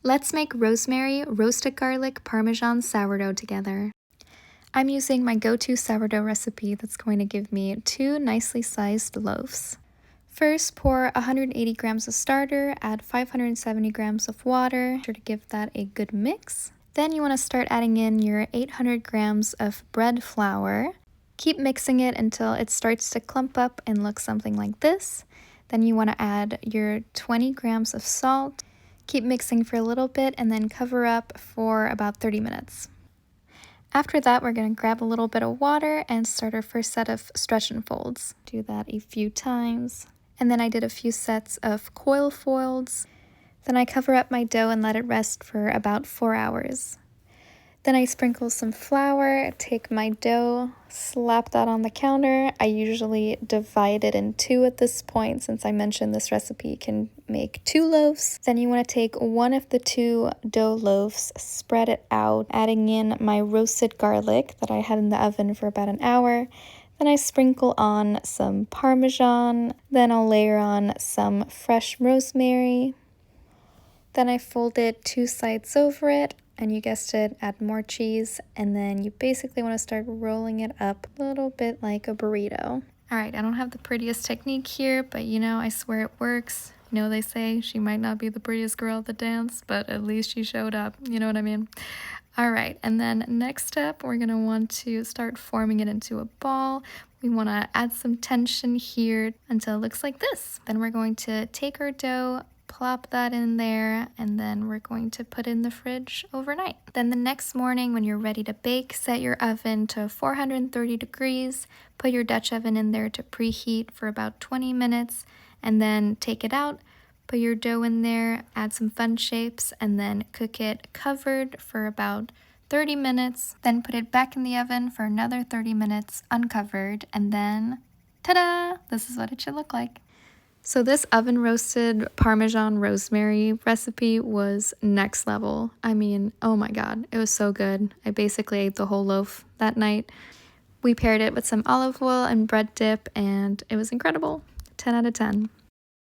Let's make rosemary, roasted garlic, Parmesan sourdough together. I'm using my go-to sourdough recipe that's going to give me 2 nicely sized loaves. First, pour 180 grams of starter, add 570 grams of water to give that a good mix. Then you want to start adding in your 800 grams of bread flour. Keep mixing it until it starts to clump up and look something like this. Then you want to add your 20 grams of salt. Keep mixing for a little bit and then cover up for about 30 minutes. After that, we're going to grab a little bit of water and start our first set of stretch and folds. Do that a few times. And then I did a few sets of coil folds. Then I cover up my dough and let it rest for about 4 hours. Then I sprinkle some flour, take my dough, slap that on the counter. I usually divide it in 2 at this point since I mentioned this recipe can make 2 loaves. Then you want to take one of the 2 dough loaves, spread it out, adding in my roasted garlic that I had in the oven for about an hour. Then I sprinkle on some Parmesan. Then I'll layer on some fresh rosemary. Then I fold it 2 sides over it, and you guessed it, add more cheese, and then you basically want to start rolling it up a little bit like a burrito. Alright, I don't have the prettiest technique here, but I swear it works. They say she might not be the prettiest girl at the dance, but at least she showed up, you know what I mean? Alright, and then next up, we're going to want to start forming it into a ball. We want to add some tension here until it looks like this. Then we're going to take our dough, plop that in there, and then we're going to put it in the fridge overnight. Then the next morning when you're ready to bake, set your oven to 430 degrees, put your Dutch oven in there to preheat for about 20 minutes, and then take it out, put your dough in there, add some fun shapes, and then cook it covered for about 30 minutes. Then put it back in the oven for another 30 minutes uncovered, and then ta-da! This is what it should look like. So this oven roasted Parmesan rosemary recipe was next level. I mean, oh my god, it was so good. I basically ate the whole loaf that night. We paired it with some olive oil and bread dip, and it was incredible. 10 out of 10.